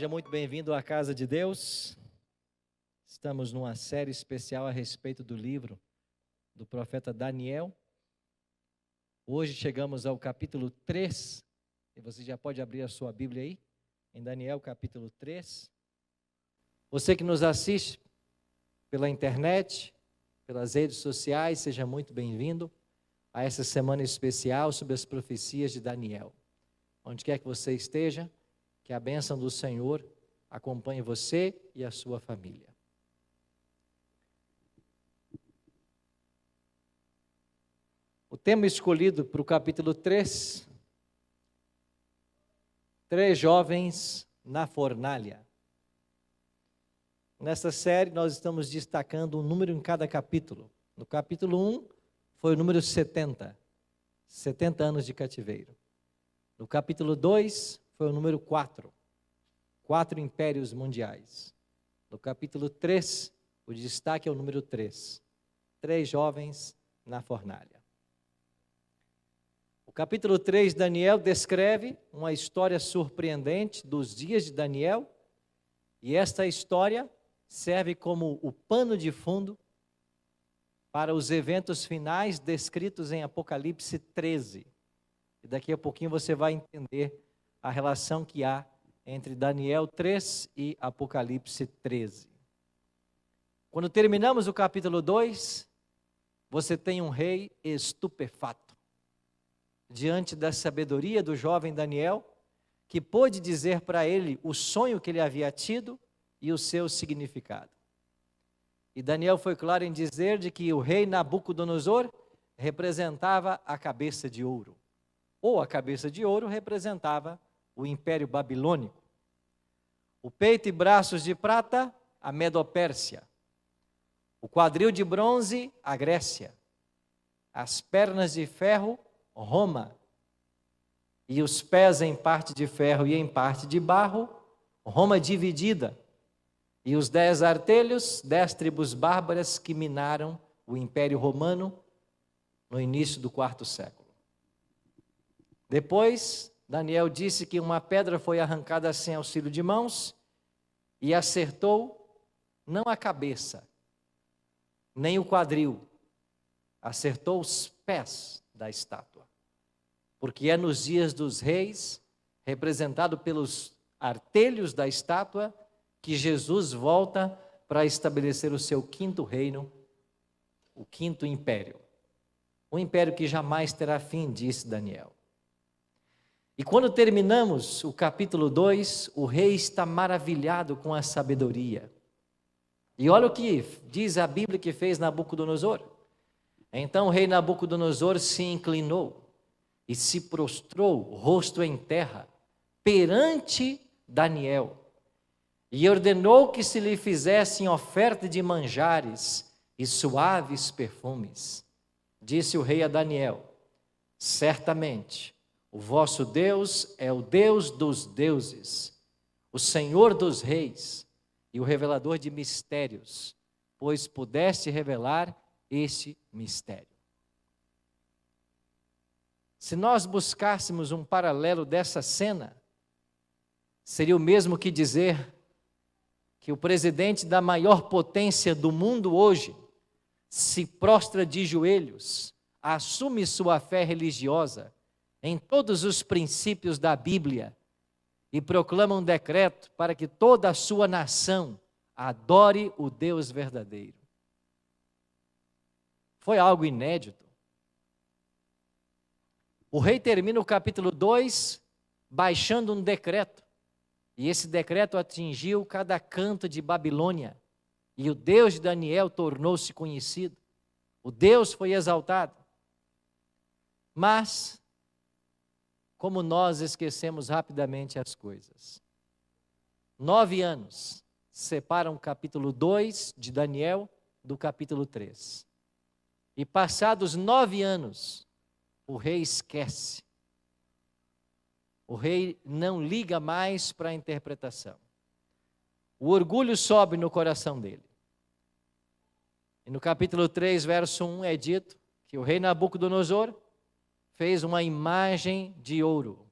Seja muito bem-vindo à casa de Deus. Estamos numa série especial a respeito do livro do profeta Daniel. Hoje chegamos ao capítulo 3, e você já pode abrir a sua Bíblia aí, em Daniel capítulo 3. Você que nos assiste pela internet, pelas redes sociais, seja muito bem-vindo a essa semana especial sobre as profecias de Daniel. Onde quer que você esteja, que a bênção do Senhor acompanhe você e a sua família. O tema escolhido para o capítulo 3, 3 jovens na fornalha. Nesta série nós estamos destacando um número em cada capítulo. No capítulo 1 foi o número 70 anos de cativeiro. No capítulo 2 foi o número 4 impérios mundiais. No capítulo 3, o destaque é o número 3 jovens na fornalha. O capítulo 3 de Daniel descreve uma história surpreendente dos dias de Daniel, e esta história serve como o pano de fundo para os eventos finais descritos em Apocalipse 13. E daqui a pouquinho você vai entender a relação que há entre Daniel 3 e Apocalipse 13. Quando terminamos o capítulo 2, você tem um rei estupefato, diante da sabedoria do jovem Daniel, que pôde dizer para ele o sonho que ele havia tido e o seu significado. E Daniel foi claro em dizer de que o rei Nabucodonosor representava a cabeça de ouro, ou a cabeça de ouro representava o Império Babilônico. O peito e braços de prata, a Medopérsia. O quadril de bronze, a Grécia. As pernas de ferro, Roma. E os pés em parte de ferro e em parte de barro, Roma dividida. E os 10 artelhos, 10 tribos bárbaras que minaram o Império Romano no início do quarto século. Depois, Daniel disse que uma pedra foi arrancada sem auxílio de mãos e acertou não a cabeça, nem o quadril, acertou os pés da estátua. Porque é nos dias dos reis, representado pelos artelhos da estátua, que Jesus volta para estabelecer o seu quinto reino, o quinto império. Um império que jamais terá fim, disse Daniel. E quando terminamos o capítulo 2, o rei está maravilhado com a sabedoria. E olha o que diz a Bíblia que fez Nabucodonosor. Então o rei Nabucodonosor se inclinou e se prostrou, rosto em terra, perante Daniel. E ordenou que se lhe fizessem oferta de manjares e suaves perfumes. Disse o rei a Daniel: certamente, o vosso Deus é o Deus dos deuses, o Senhor dos reis e o revelador de mistérios, pois pudeste revelar este mistério. Se nós buscássemos um paralelo dessa cena, seria o mesmo que dizer que o presidente da maior potência do mundo hoje se prostra de joelhos, assume sua fé religiosa em todos os princípios da Bíblia e proclama um decreto para que toda a sua nação adore o Deus verdadeiro. Foi algo inédito. O rei termina o capítulo 2 baixando um decreto, e esse decreto atingiu cada canto de Babilônia, e o Deus de Daniel tornou-se conhecido. O Deus foi exaltado. Mas como nós esquecemos rapidamente as coisas. 9 anos separam o capítulo 2 de Daniel do capítulo 3. E passados 9 anos, o rei esquece. O rei não liga mais para a interpretação. O orgulho sobe no coração dele. E no capítulo 3, verso 1, é dito que o rei Nabucodonosor fez uma imagem de ouro,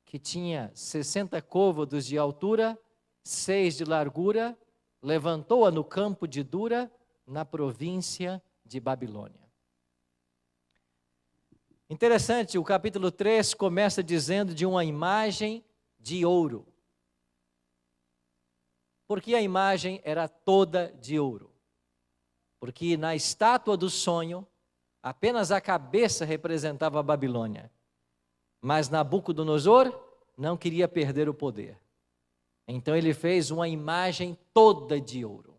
que tinha 60 côvados de altura 6 de largura, levantou-a no campo de Dura, na província de Babilônia. Interessante, o capítulo 3 começa dizendo de uma imagem de ouro. Por que a imagem era toda de ouro? Porque na estátua do sonho, apenas a cabeça representava a Babilônia. Mas Nabucodonosor não queria perder o poder. Então ele fez uma imagem toda de ouro,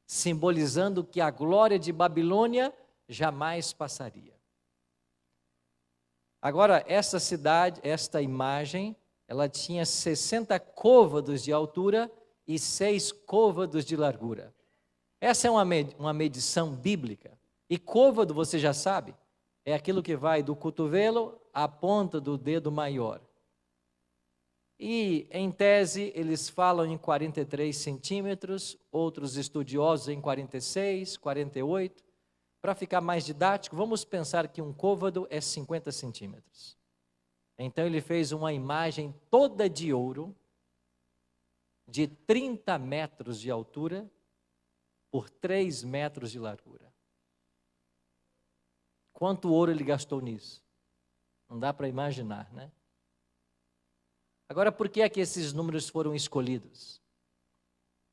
simbolizando que a glória de Babilônia jamais passaria. Agora, essa cidade, esta imagem, ela tinha 60 côvados de altura e 6 côvados de largura. Essa é uma medição bíblica. E côvado, você já sabe, é aquilo que vai do cotovelo à ponta do dedo maior. E, em tese, eles falam em 43 centímetros, outros estudiosos em 46, 48. Para ficar mais didático, vamos pensar que um côvado é 50 centímetros. Então ele fez uma imagem toda de ouro, de 30 metros de altura, por 3 metros de largura. Quanto ouro ele gastou nisso? Não dá para imaginar, né? Agora, por que é que esses números foram escolhidos?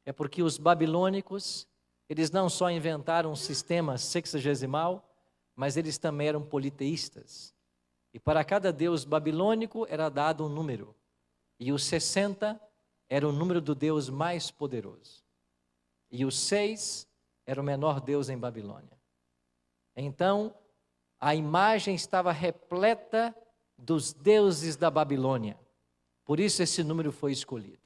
É porque os babilônicos, eles não só inventaram um sistema sexagesimal, mas eles também eram politeístas. E para cada deus babilônico era dado um número. E o 60 era o número do deus mais poderoso. E o 6 era o menor deus em Babilônia. Então, a imagem estava repleta dos deuses da Babilônia. Por isso esse número foi escolhido.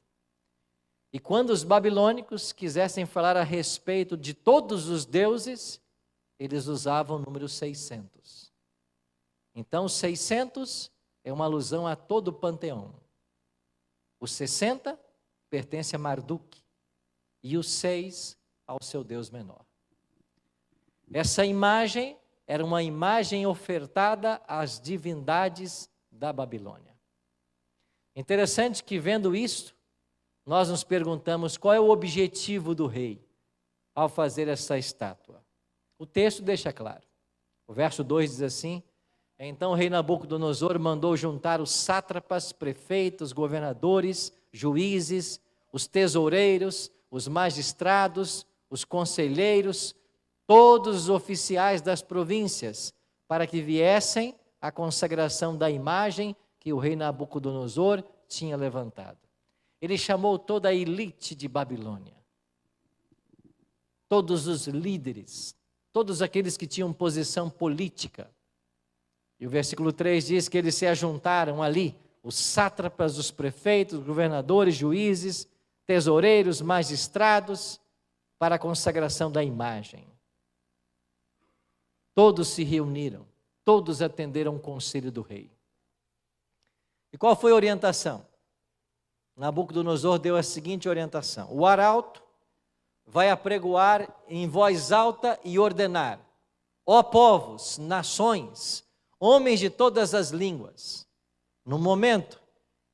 E quando os babilônicos quisessem falar a respeito de todos os deuses, eles usavam o número 600. Então, 600 é uma alusão a todo o panteão. O 60 pertence a Marduk e o 6 ao seu Deus menor. Essa imagem era uma imagem ofertada às divindades da Babilônia. Interessante que, vendo isto, nós nos perguntamos qual é o objetivo do rei ao fazer essa estátua. O texto deixa claro. O verso 2 diz assim: então o rei Nabucodonosor mandou juntar os sátrapas, prefeitos, governadores, juízes, os tesoureiros, os magistrados, os conselheiros, todos os oficiais das províncias, para que viessem à consagração da imagem que o rei Nabucodonosor tinha levantado. Ele chamou toda a elite de Babilônia, todos os líderes, todos aqueles que tinham posição política. E o versículo 3 diz que eles se ajuntaram ali, os sátrapas, os prefeitos, governadores, juízes, tesoureiros, magistrados, para a consagração da imagem. Todos se reuniram, todos atenderam o conselho do rei. E qual foi a orientação? Nabucodonosor deu a seguinte orientação: o arauto vai apregoar em voz alta e ordenar: ó povos, nações, homens de todas as línguas, no momento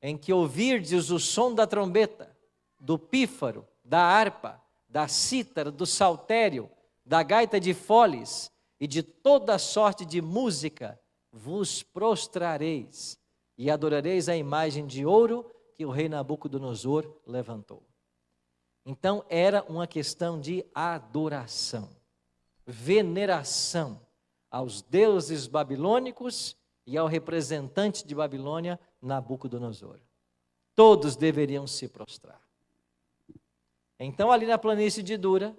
em que ouvirdes o som da trombeta, do pífaro, da harpa, da cítara, do saltério, da gaita de foles e de toda sorte de música, vos prostrareis e adorareis a imagem de ouro que o rei Nabucodonosor levantou. Então era uma questão de adoração, veneração aos deuses babilônicos e ao representante de Babilônia, Nabucodonosor. Todos deveriam se prostrar. Então, ali na planície de Dura,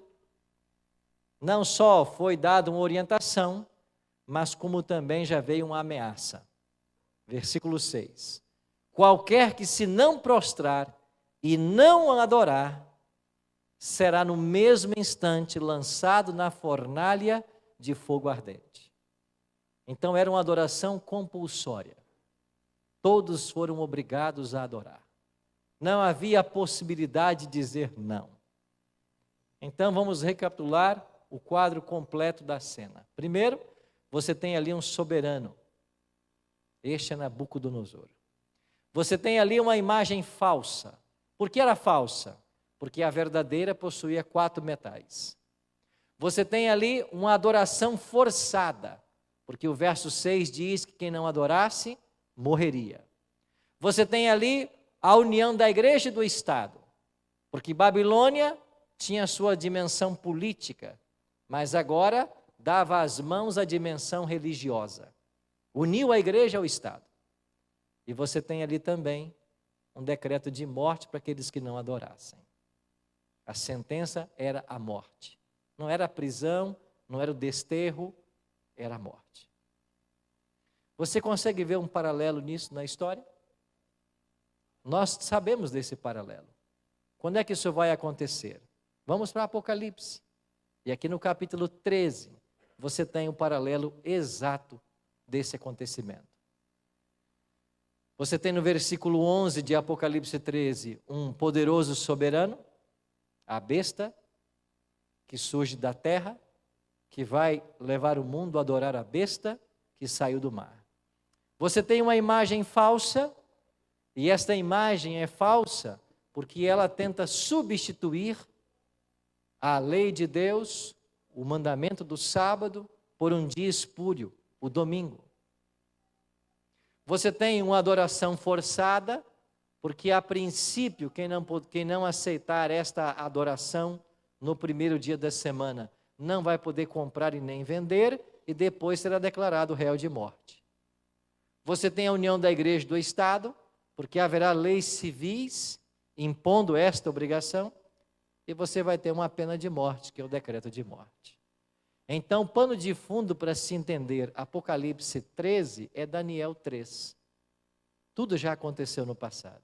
não só foi dada uma orientação, mas como também já veio uma ameaça. Versículo 6. Qualquer que se não prostrar e não adorar, será no mesmo instante lançado na fornalha de fogo ardente. Então era uma adoração compulsória. Todos foram obrigados a adorar. Não havia possibilidade de dizer não. Então vamos recapitular o quadro completo da cena. Primeiro, você tem ali um soberano. Este é Nabucodonosor. Você tem ali uma imagem falsa. Por que era falsa? porque a verdadeira possuía 4 metais. Você tem ali uma adoração forçada, porque o verso 6 diz que quem não adorasse, morreria. Você tem ali a união da igreja e do Estado, porque Babilônia tinha sua dimensão política, mas agora dava as mãos à dimensão religiosa. Uniu a igreja ao Estado. E você tem ali também um decreto de morte para aqueles que não adorassem. A sentença era a morte. Não era a prisão, não era o desterro, era a morte. Você consegue ver um paralelo nisso na história? Nós sabemos desse paralelo. Quando é que isso vai acontecer? Vamos para Apocalipse. E aqui no capítulo 13, você tem o paralelo exato desse acontecimento. Você tem no versículo 11 de Apocalipse 13, um poderoso soberano, a besta, que surge da terra, que vai levar o mundo a adorar a besta que saiu do mar. Você tem uma imagem falsa, e esta imagem é falsa porque ela tenta substituir a lei de Deus, o mandamento do sábado, por um dia espúrio, o domingo. Você tem uma adoração forçada, porque a princípio, quem não aceitar esta adoração no primeiro dia da semana, não vai poder comprar e nem vender, e depois será declarado réu de morte. Você tem a união da igreja e do Estado, porque haverá leis civis impondo esta obrigação, e você vai ter uma pena de morte, que é o decreto de morte. Então, o pano de fundo para se entender Apocalipse 13 é Daniel 3. Tudo já aconteceu no passado.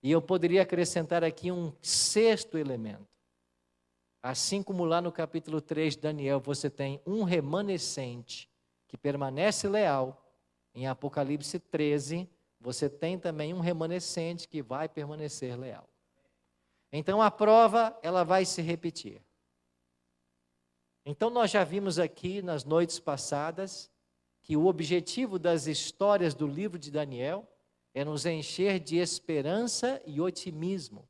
E eu poderia acrescentar aqui um 6º elemento. Assim como lá no capítulo 3 de Daniel, você tem um remanescente que permanece leal, em Apocalipse 13, você tem também um remanescente que vai permanecer leal. Então a prova, ela vai se repetir. Então nós já vimos aqui nas noites passadas que o objetivo das histórias do livro de Daniel é nos encher de esperança e otimismo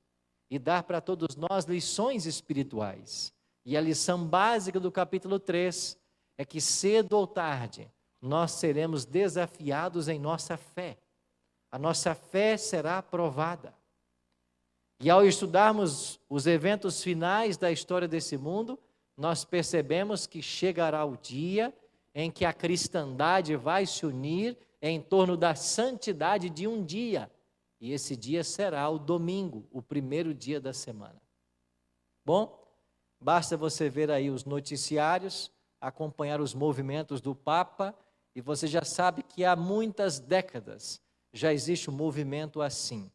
e dar para todos nós lições espirituais. E a lição básica do capítulo 3 é que cedo ou tarde nós seremos desafiados em nossa fé. A nossa fé será provada. E ao estudarmos os eventos finais da história desse mundo, nós percebemos que chegará o dia em que a cristandade vai se unir em torno da santidade de um dia. E esse dia será o domingo, o primeiro dia da semana. Bom, basta você ver aí os noticiários, acompanhar os movimentos do Papa, e você já sabe que há muitas décadas já existe um movimento assim.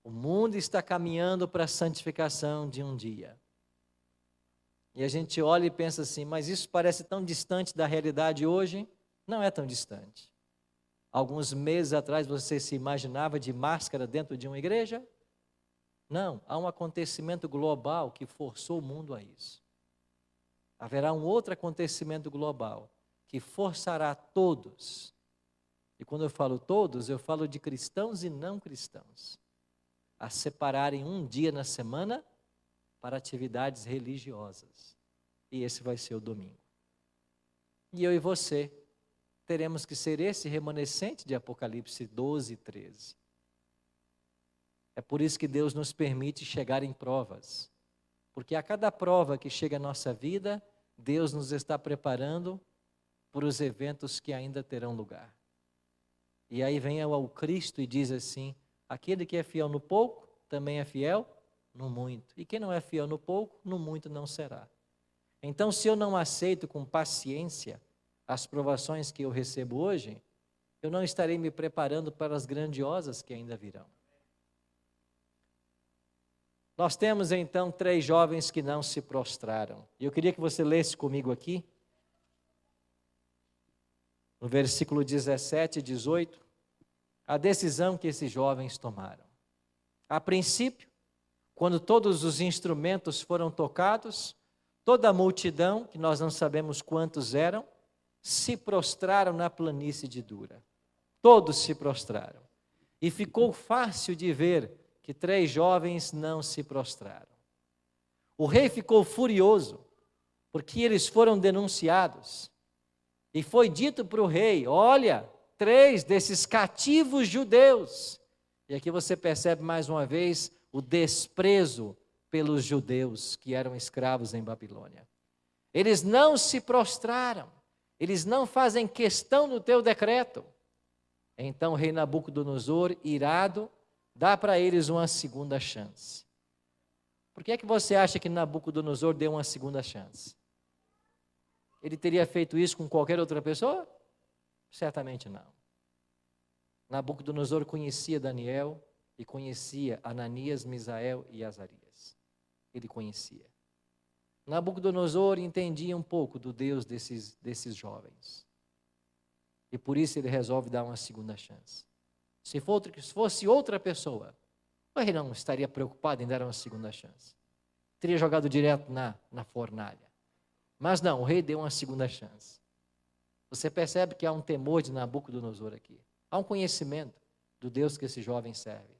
O mundo está caminhando para a santificação de um dia. E a gente olha e pensa assim, mas isso parece tão distante da realidade hoje? Não é tão distante. Alguns meses atrás você se imaginava de máscara dentro de uma igreja? Não, há um acontecimento global que forçou o mundo a isso. Haverá um outro acontecimento global que forçará todos. E quando eu falo todos, eu falo de cristãos e não cristãos, a separarem um dia na semana para atividades religiosas. E esse vai ser o domingo. E eu e você teremos que ser esse remanescente de Apocalipse 12 e 13. É por isso que Deus nos permite chegar em provas. Porque a cada prova que chega à nossa vida, Deus nos está preparando para os eventos que ainda terão lugar. E aí vem o Cristo e diz assim, aquele que é fiel no pouco, também é fiel no muito. E quem não é fiel no pouco, no muito não será. Então, se eu não aceito com paciência as provações que eu recebo hoje, eu não estarei me preparando para as grandiosas que ainda virão. Nós temos então 3 jovens que não se prostraram. E eu queria que você lesse comigo aqui, no versículo 17 e 18, a decisão que esses jovens tomaram. A princípio, quando todos os instrumentos foram tocados, toda a multidão, que nós não sabemos quantos eram, se prostraram na planície de Dura. Todos se prostraram. E ficou fácil de ver que 3 jovens não se prostraram. O rei ficou furioso, porque eles foram denunciados. E foi dito para o rei: olha, 3 desses cativos judeus. E aqui você percebe mais uma vez o desprezo pelos judeus que eram escravos em Babilônia. Eles não se prostraram, eles não fazem questão do teu decreto. Então o rei Nabucodonosor, irado, dá para eles uma segunda chance. Por que é que você acha que Nabucodonosor deu uma segunda chance? Ele teria feito isso com qualquer outra pessoa? Certamente não. Nabucodonosor conhecia Daniel e conhecia Ananias, Misael e Azarias. Ele conhecia. Nabucodonosor entendia um pouco do Deus desses jovens. E por isso ele resolve dar uma segunda chance. Se fosse outra pessoa, o rei não estaria preocupado em dar uma segunda chance. Teria jogado direto na fornalha. Mas não, o rei deu uma segunda chance. Você percebe que há um temor de Nabucodonosor aqui. Há um conhecimento do Deus que esse jovem serve.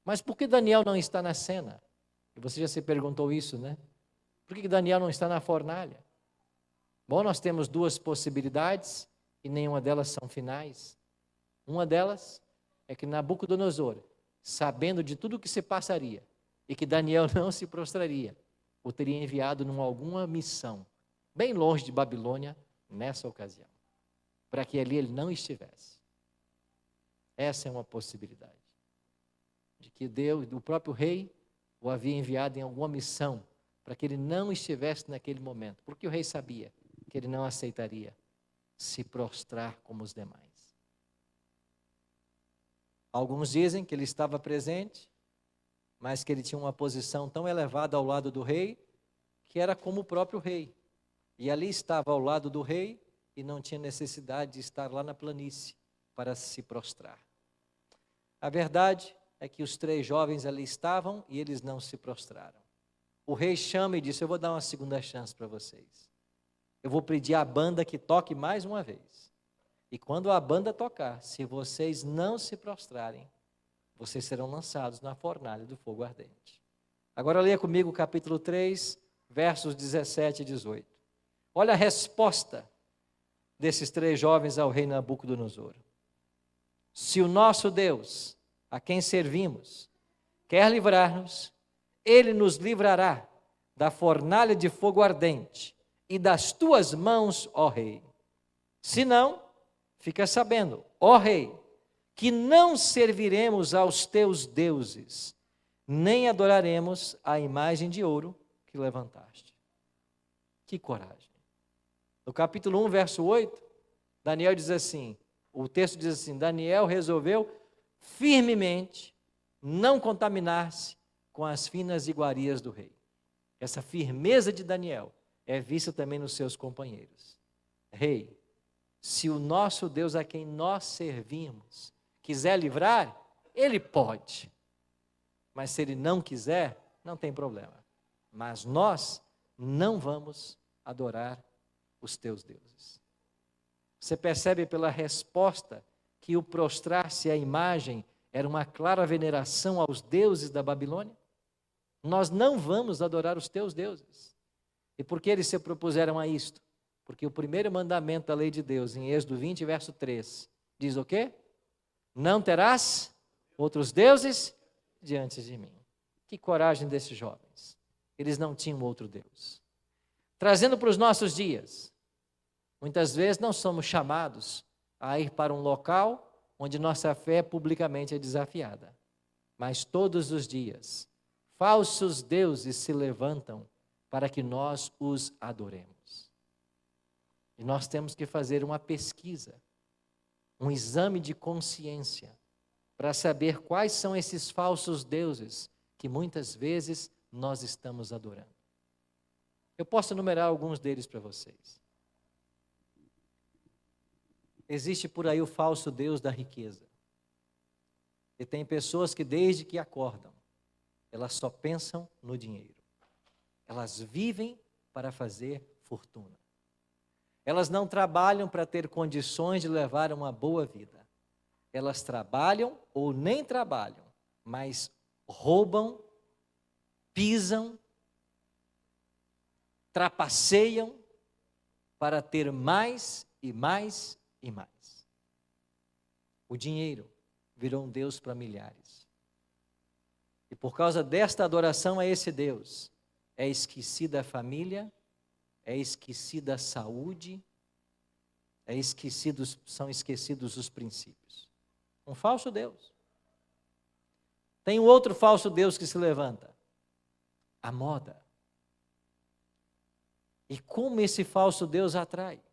Mas por que Daniel não está na cena? E você já se perguntou isso, né? Por que Daniel não está na fornalha? Bom, nós temos 2 possibilidades e nenhuma delas são finais. Uma delas é que Nabucodonosor, sabendo de tudo o que se passaria e que Daniel não se prostraria, o teria enviado em alguma missão, bem longe de Babilônia, nessa ocasião, para que ali ele não estivesse. Essa é uma possibilidade, de que Deus, o próprio rei, o havia enviado em alguma missão, para que ele não estivesse naquele momento, porque o rei sabia que ele não aceitaria se prostrar como os demais. Alguns dizem que ele estava presente, mas que ele tinha uma posição tão elevada ao lado do rei, que era como o próprio rei. E ali estava ao lado do rei e não tinha necessidade de estar lá na planície para se prostrar. A verdade é que os 3 jovens ali estavam e eles não se prostraram. O rei chama e disse: eu vou dar uma segunda chance para vocês. Eu vou pedir à banda que toque mais uma vez. E quando a banda tocar, se vocês não se prostrarem, vocês serão lançados na fornalha do fogo ardente. Agora leia comigo o capítulo 3, versos 17 e 18. Olha a resposta desses 3 jovens ao rei Nabucodonosor. Se o nosso Deus, a quem servimos, quer livrar-nos, ele nos livrará da fornalha de fogo ardente e das tuas mãos, ó rei. Se não, fica sabendo, ó rei, que não serviremos aos teus deuses, nem adoraremos a imagem de ouro que levantaste. Que coragem. No capítulo 1, verso 8, Daniel diz assim, o texto diz assim: Daniel resolveu firmemente não contaminar-se com as finas iguarias do rei. Essa firmeza de Daniel é vista também nos seus companheiros. Rei, se o nosso Deus a quem nós servimos quiser livrar, ele pode. Mas se ele não quiser, não tem problema. Mas nós não vamos adorar os teus deuses. Você percebe pela resposta que o prostrar-se à imagem era uma clara veneração aos deuses da Babilônia? Nós não vamos adorar os teus deuses. E por que eles se propuseram a isto? Porque o primeiro mandamento da lei de Deus, em Êxodo 20, verso 3, diz o quê? Não terás outros deuses diante de mim. Que coragem desses jovens. Eles não tinham outro Deus. Trazendo para os nossos dias, muitas vezes não somos chamados a ir para um local onde nossa fé publicamente é desafiada. Mas todos os dias, falsos deuses se levantam para que nós os adoremos. E nós temos que fazer uma pesquisa, um exame de consciência, para saber quais são esses falsos deuses que muitas vezes nós estamos adorando. Eu posso enumerar alguns deles para vocês. Existe por aí o falso deus da riqueza. E tem pessoas que desde que acordam, elas só pensam no dinheiro. Elas vivem para fazer fortuna. Elas não trabalham para ter condições de levar uma boa vida. Elas trabalham ou nem trabalham, mas roubam, pisam, trapaceiam para ter mais e mais e mais. O dinheiro virou um Deus para milhares. E por causa desta adoração a esse Deus, é esquecida a família, é esquecida a saúde, são esquecidos os princípios. Um falso Deus. Tem um outro falso Deus que se levanta. A moda. E como esse falso Deus atrai?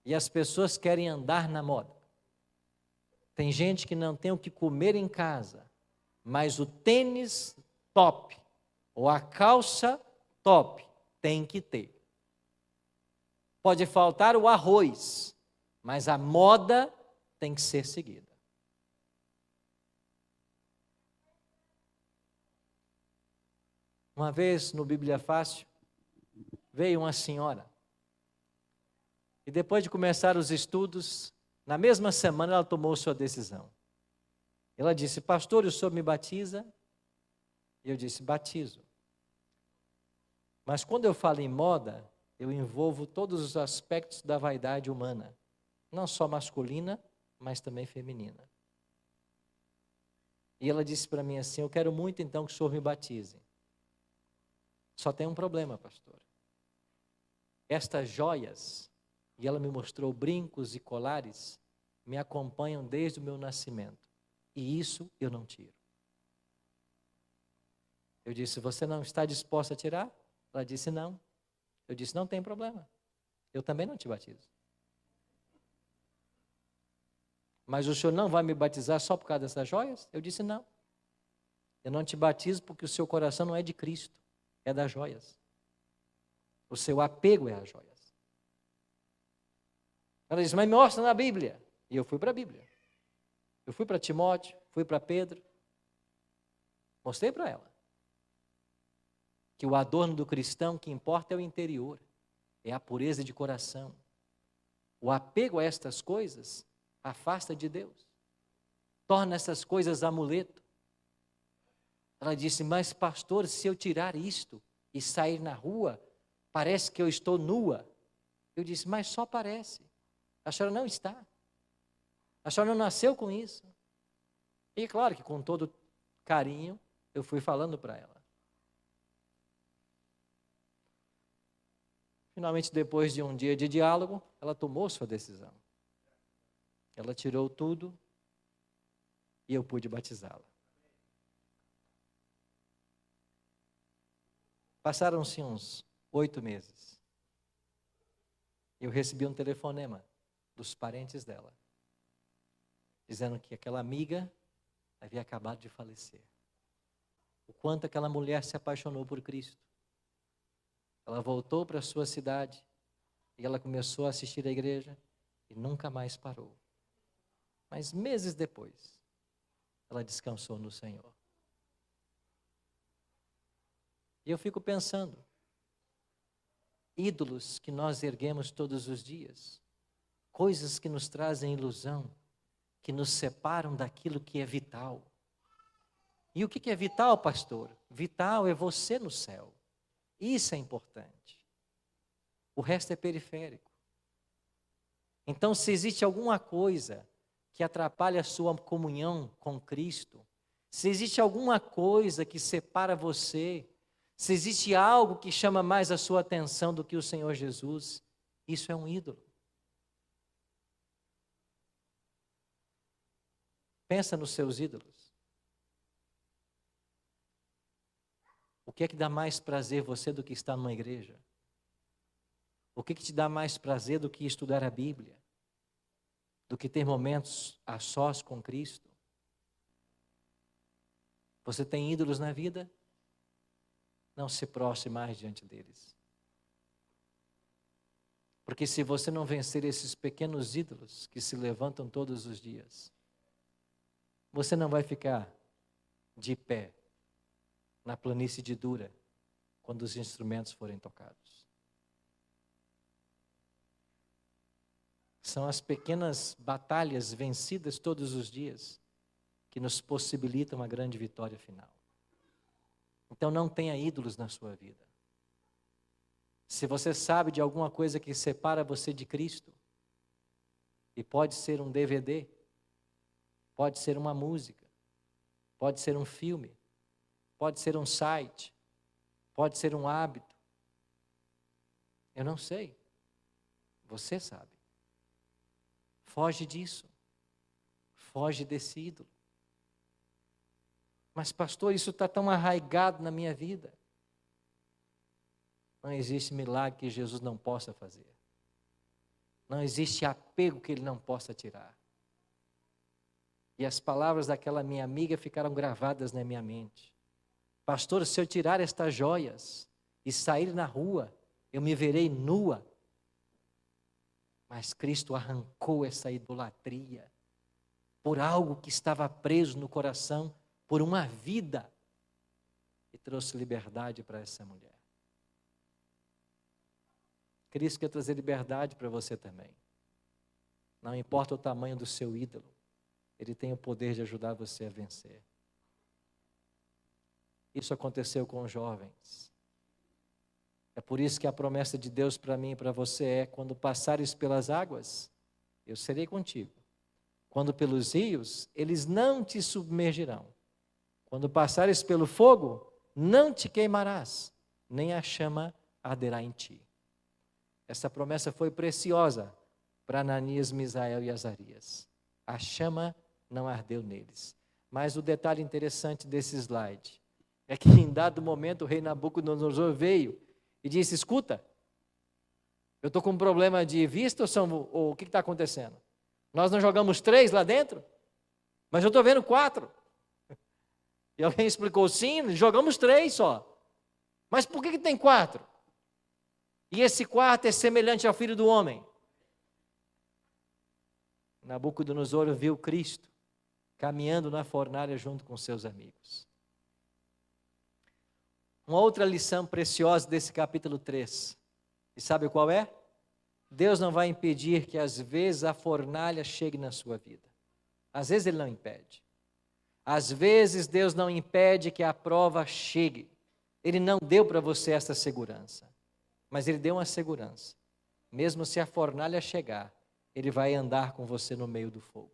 E as pessoas querem andar na moda. Tem gente que não tem o que comer em casa, mas o tênis top, ou a calça top, tem que ter. Pode faltar o arroz, mas a moda tem que ser seguida. Uma vez no Bíblia Fácil, veio uma senhora, e depois de começar os estudos, na mesma semana ela tomou sua decisão. Ela disse: pastor, o senhor me batiza? E eu disse: batizo. Mas quando eu falo em moda, eu envolvo todos os aspectos da vaidade humana, não só masculina, mas também feminina. E ela disse para mim assim: eu quero muito então que o senhor me batize. Só tem um problema, pastor. Estas joias, e ela me mostrou brincos e colares, me acompanham desde o meu nascimento. E isso eu não tiro. Eu disse: você não está disposta a tirar? Ela disse: não. Eu disse: não tem problema. Eu também não te batizo. Mas o senhor não vai me batizar só por causa dessas joias? Eu disse: não. Eu não te batizo porque o seu coração não é de Cristo, é das joias. O seu apego é às joias. Ela disse: mas me mostra na Bíblia. E eu fui para a Bíblia. Eu fui para Timóteo, fui para Pedro. Mostrei para ela que o adorno do cristão que importa é o interior, é a pureza de coração. O apego a estas coisas afasta de Deus, torna essas coisas amuleto. Ela disse: mas pastor, se eu tirar isto e sair na rua, parece que eu estou nua. Eu disse: mas só parece, a senhora não está. A senhora não nasceu com isso. E claro que com todo carinho eu fui falando para ela. Finalmente, depois de um dia de diálogo, ela tomou sua decisão. Ela tirou tudo e eu pude batizá-la. Passaram-se uns 8 meses. Eu recebi um telefonema dos parentes dela, dizendo que aquela amiga havia acabado de falecer. O quanto aquela mulher se apaixonou por Cristo. Ela voltou para a sua cidade e ela começou a assistir à igreja e nunca mais parou. Mas meses depois, ela descansou no Senhor. E eu fico pensando, ídolos que nós erguemos todos os dias, coisas que nos trazem ilusão, que nos separam daquilo que é vital. E o que é vital, pastor? Vital é você no céu. Isso é importante. O resto é periférico. Então, se existe alguma coisa que atrapalha a sua comunhão com Cristo, se existe alguma coisa que separa você, se existe algo que chama mais a sua atenção do que o Senhor Jesus, isso é um ídolo. Pensa nos seus ídolos. O que é que dá mais prazer você do que estar numa igreja? O que é que te dá mais prazer do que estudar a Bíblia? Do que ter momentos a sós com Cristo? Você tem ídolos na vida? Não se prostre mais diante deles. Porque se você não vencer esses pequenos ídolos que se levantam todos os dias, você não vai ficar de pé na planície de Dura, quando os instrumentos forem tocados. São as pequenas batalhas vencidas todos os dias que nos possibilita uma grande vitória final. Então não tenha ídolos na sua vida. Se você sabe de alguma coisa que separa você de Cristo, e pode ser um DVD, pode ser uma música, pode ser um filme, pode ser um site, pode ser um hábito. Eu não sei. Você sabe. Foge disso. Foge desse ídolo. Mas pastor, isso está tão arraigado na minha vida. Não existe milagre que Jesus não possa fazer. Não existe apego que Ele não possa tirar. E as palavras daquela minha amiga ficaram gravadas na minha mente. Pastor, se eu tirar estas joias e sair na rua, eu me verei nua. Mas Cristo arrancou essa idolatria por algo que estava preso no coração por uma vida e trouxe liberdade para essa mulher. Cristo quer trazer liberdade para você também. Não importa o tamanho do seu ídolo, Ele tem o poder de ajudar você a vencer. Isso aconteceu com os jovens. É por isso que a promessa de Deus para mim e para você é: quando passares pelas águas, eu serei contigo. Quando pelos rios, eles não te submergirão. Quando passares pelo fogo, não te queimarás, nem a chama arderá em ti. Essa promessa foi preciosa para Ananias, Misael e Azarias. A chama não ardeu neles. Mas o detalhe interessante desse slide é que em dado momento o rei Nabucodonosor veio e disse: escuta, eu estou com um problema de vista ou o que está acontecendo? Nós não jogamos 3 lá dentro? Mas eu estou vendo 4. E alguém explicou: sim, jogamos 3 só. Mas por que tem 4? E esse 4 é semelhante ao Filho do Homem. Nabucodonosor viu Cristo caminhando na fornalha junto com seus amigos. Uma outra lição preciosa desse capítulo 3. E sabe qual é? Deus não vai impedir que às vezes a fornalha chegue na sua vida. Às vezes Ele não impede. Às vezes Deus não impede que a prova chegue. Ele não deu para você essa segurança. Mas Ele deu uma segurança. Mesmo se a fornalha chegar, Ele vai andar com você no meio do fogo.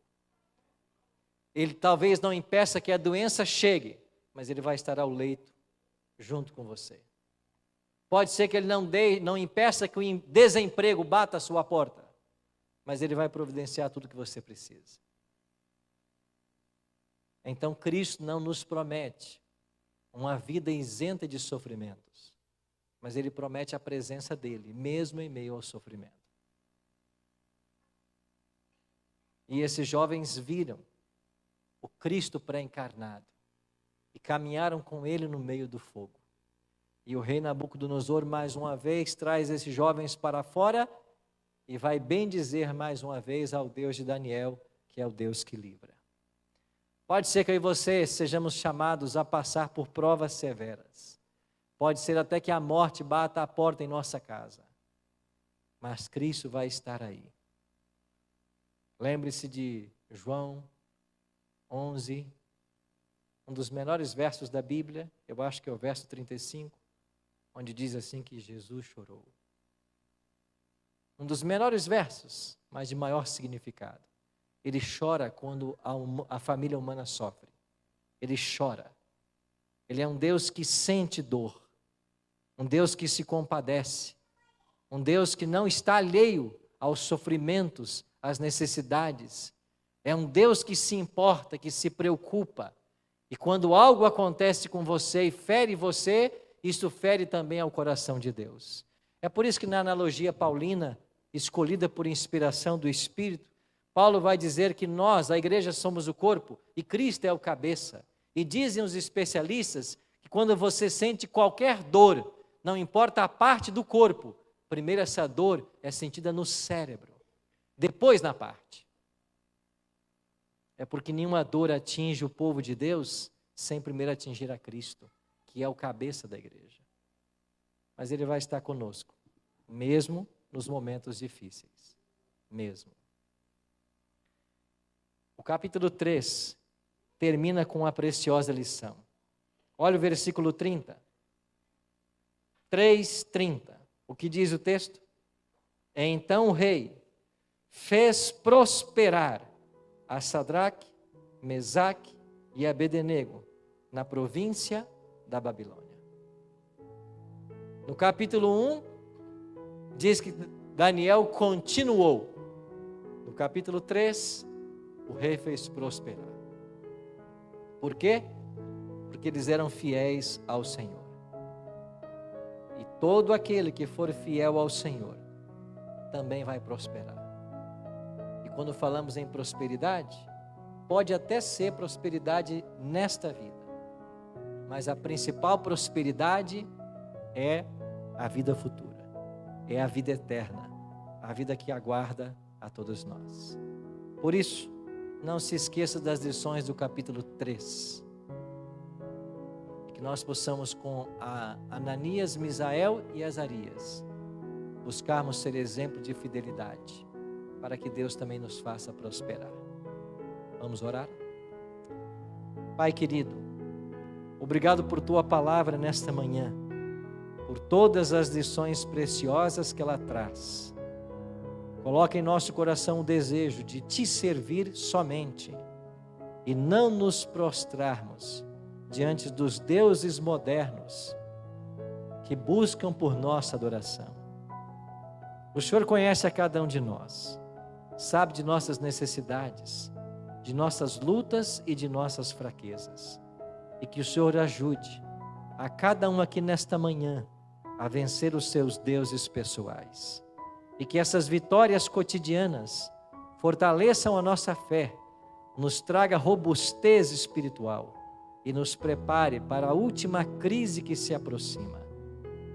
Ele talvez não impeça que a doença chegue, mas Ele vai estar ao leito junto com você. Pode ser que Ele não impeça que o desemprego bata a sua porta, mas Ele vai providenciar tudo que você precisa. Então Cristo não nos promete uma vida isenta de sofrimentos, mas Ele promete a presença dEle, mesmo em meio ao sofrimento. E esses jovens viram o Cristo pré-encarnado e caminharam com Ele no meio do fogo. E o rei Nabucodonosor mais uma vez traz esses jovens para fora e vai bendizer mais uma vez ao Deus de Daniel, que é o Deus que livra. Pode ser que eu e você sejamos chamados a passar por provas severas. Pode ser até que a morte bata a porta em nossa casa. Mas Cristo vai estar aí. Lembre-se de João 11, um dos menores versos da Bíblia, eu acho que é o verso 35, onde diz assim que Jesus chorou. Um dos menores versos, mas de maior significado. Ele chora quando a família humana sofre. Ele chora. Ele é um Deus que sente dor. Um Deus que se compadece. Um Deus que não está alheio aos sofrimentos, às necessidades. É um Deus que se importa, que se preocupa. E quando algo acontece com você e fere você, isso fere também ao coração de Deus. É por isso que na analogia paulina, escolhida por inspiração do Espírito, Paulo vai dizer que nós, a igreja, somos o corpo e Cristo é o cabeça. E dizem os especialistas que quando você sente qualquer dor, não importa a parte do corpo, primeiro essa dor é sentida no cérebro, depois na parte. É porque nenhuma dor atinge o povo de Deus sem primeiro atingir a Cristo, que é o cabeça da igreja. Mas Ele vai estar conosco, mesmo nos momentos difíceis, mesmo. O capítulo 3 termina com uma preciosa lição. Olha o versículo 30. 3:30. O que diz o texto? Então o rei fez prosperar a Sadraque, Mesaque e Abednego na província da Babilônia. No capítulo 1, diz que Daniel continuou. No capítulo 3, o rei fez prosperar. Por quê? Porque eles eram fiéis ao Senhor. E todo aquele que for fiel ao Senhor também vai prosperar. E quando falamos em prosperidade, pode até ser prosperidade nesta vida, mas a principal prosperidade é a vida futura, é a vida eterna, a vida que aguarda a todos nós. Por isso, não se esqueça das lições do capítulo 3. Que nós possamos, com Ananias, Misael e Azarias, buscarmos ser exemplo de fidelidade, para que Deus também nos faça prosperar. Vamos orar? Pai querido, obrigado por Tua palavra nesta manhã, por todas as lições preciosas que ela traz. Coloca em nosso coração o desejo de Te servir somente e não nos prostrarmos diante dos deuses modernos que buscam por nossa adoração. O Senhor conhece a cada um de nós, sabe de nossas necessidades, de nossas lutas e de nossas fraquezas. E que o Senhor ajude a cada um aqui nesta manhã a vencer os seus deuses pessoais. E que essas vitórias cotidianas fortaleçam a nossa fé, nos traga robustez espiritual e nos prepare para a última crise que se aproxima.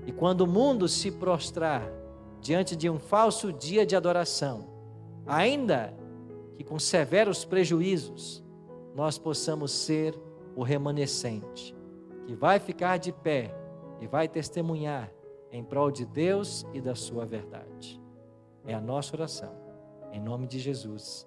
E quando o mundo se prostrar diante de um falso dia de adoração, ainda que com severos prejuízos, nós possamos ser o remanescente, que vai ficar de pé e vai testemunhar em prol de Deus e da sua verdade. É a nossa oração, em nome de Jesus.